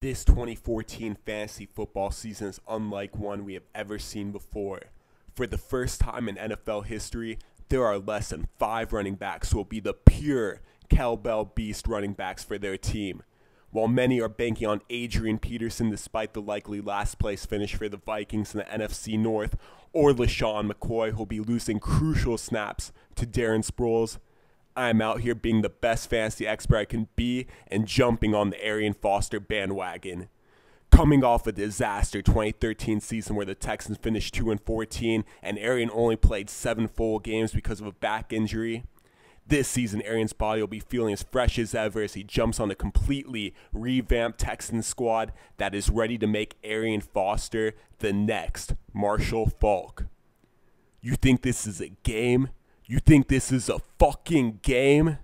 This 2014 fantasy football season is unlike one we have ever seen before. For the first time in NFL history, there are less than 5 running backs who will be the pure cowbell beast running backs for their team. While many are banking on Adrian Peterson despite the likely last place finish for the Vikings in the NFC North, or LaShawn McCoy who'll be losing crucial snaps to Darren Sproles, I'm out here being the best fantasy expert I can be and jumping on the Arian Foster bandwagon. Coming off a disaster 2013 season where the Texans finished 2-14 and Arian only played 7 full games because of a back injury, this season Arian's body will be feeling as fresh as ever as he jumps on a completely revamped Texans squad that is ready to make Arian Foster the next Marshall Faulk. You think this is a game? You think this is a fucking game?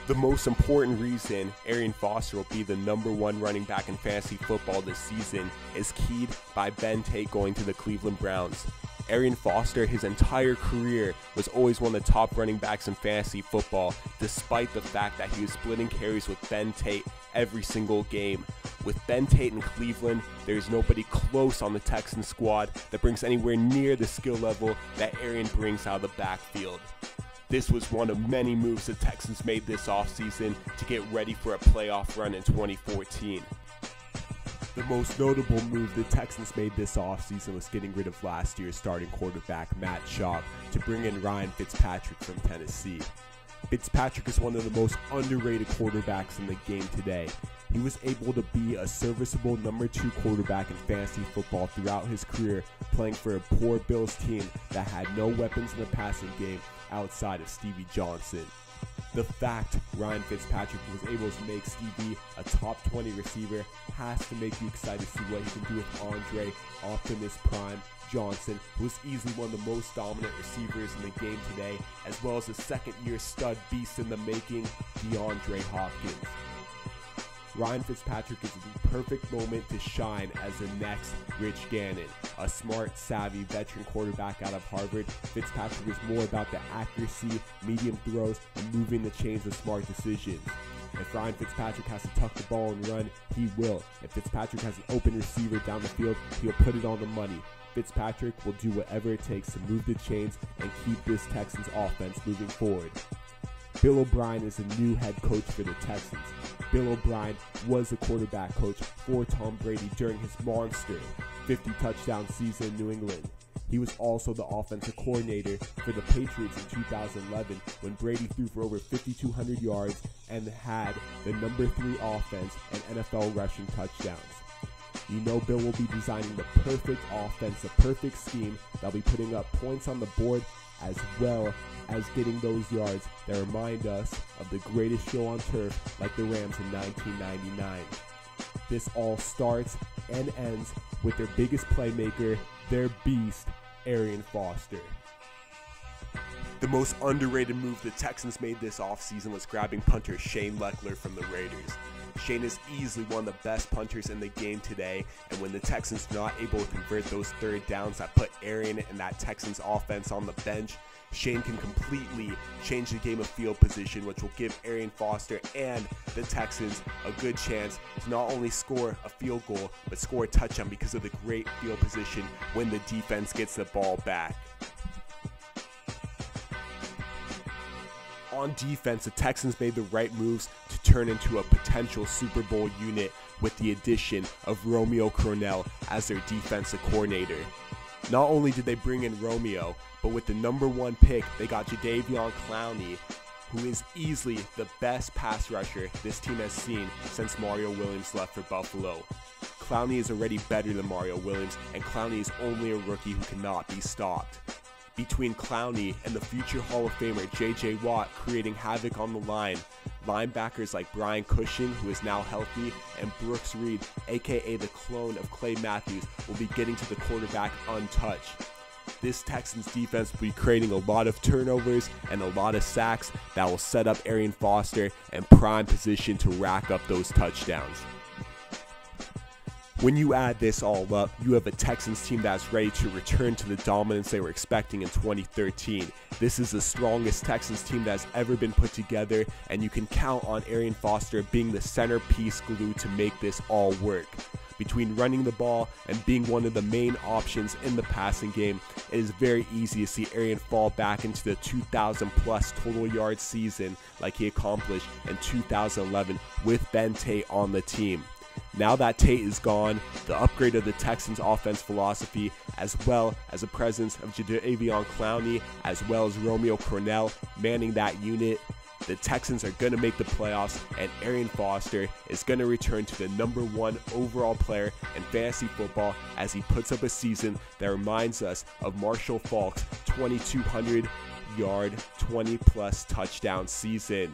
The most important reason Arian Foster will be the #1 running back in fantasy football this season is keyed by Ben Tate going to the Cleveland Browns. Arian Foster, his entire career, was always one of the top running backs in fantasy football, despite the fact that he was splitting carries with Ben Tate every single game. With Ben Tate in Cleveland, there's nobody close on the Texans squad that brings anywhere near the skill level that Arian brings out of the backfield. This was one of many moves the Texans made this offseason to get ready for a playoff run in 2014. The most notable move the Texans made this offseason was getting rid of last year's starting quarterback Matt Schaub to bring in Ryan Fitzpatrick from Tennessee. Fitzpatrick is one of the most underrated quarterbacks in the game today. He was able to be a serviceable #2 quarterback in fantasy football throughout his career, playing for a poor Bills team that had no weapons in the passing game outside of Stevie Johnson. The fact Ryan Fitzpatrick was able to make Stevie a top 20 receiver has to make you excited to see what he can do with Andre Optimus Prime Johnson, who is easily one of the most dominant receivers in the game today, as well as a second-year stud beast in the making, DeAndre Hopkins. Ryan Fitzpatrick is in the perfect moment to shine as the next Rich Gannon. A smart, savvy veteran quarterback out of Harvard, Fitzpatrick is more about the accuracy, medium throws, and moving the chains with smart decisions. If Ryan Fitzpatrick has to tuck the ball and run, he will. If Fitzpatrick has an open receiver down the field, he'll put it on the money. Fitzpatrick will do whatever it takes to move the chains and keep this Texans offense moving forward. Bill O'Brien is the new head coach for the Texans. Bill O'Brien was the quarterback coach for Tom Brady during his monster 50-touchdown season in New England. He was also the offensive coordinator for the Patriots in 2011 when Brady threw for over 5,200 yards and had the #3 offense and NFL rushing touchdowns. You know Bill will be designing the perfect offense, the perfect scheme that'll be putting up points on the board as well as getting those yards that remind us of the greatest show on turf like the Rams in 1999. This all starts and ends with their biggest playmaker, their beast, Arian Foster. The most underrated move the Texans made this offseason was grabbing punter Shane Lechler from the Raiders. Shane is easily one of the best punters in the game today, and when the Texans are not able to convert those third downs that put Arian and that Texans offense on the bench, Shane can completely change the game of field position, which will give Arian Foster and the Texans a good chance to not only score a field goal, but score a touchdown because of the great field position when the defense gets the ball back. On defense, the Texans made the right moves to turn into a potential Super Bowl unit with the addition of Romeo Crennel as their defensive coordinator. Not only did they bring in Romeo, but with the #1 pick, they got Jadeveon Clowney, who is easily the best pass rusher this team has seen since Mario Williams left for Buffalo. Clowney is already better than Mario Williams, and Clowney is only a rookie who cannot be stopped. Between Clowney and the future Hall of Famer J.J. Watt creating havoc on the line, linebackers like Brian Cushing, who is now healthy, and Brooks Reed, aka the clone of Clay Matthews, will be getting to the quarterback untouched. This Texans defense will be creating a lot of turnovers and a lot of sacks that will set up Arian Foster in prime position to rack up those touchdowns. When you add this all up, you have a Texans team that's ready to return to the dominance they were expecting in 2013. This is the strongest Texans team that's ever been put together, and you can count on Arian Foster being the centerpiece glue to make this all work. Between running the ball and being one of the main options in the passing game, it is very easy to see Arian fall back into the 2,000 plus total yard season like he accomplished in 2011 with Ben Tate on the team. Now that Tate is gone, the upgrade of the Texans' offense philosophy, as well as the presence of Jadeveon Clowney, as well as Romeo Crennel manning that unit, the Texans are going to make the playoffs, and Arian Foster is going to return to the #1 overall player in fantasy football as he puts up a season that reminds us of Marshall Faulk's 2,200 yard, 20 plus touchdown season.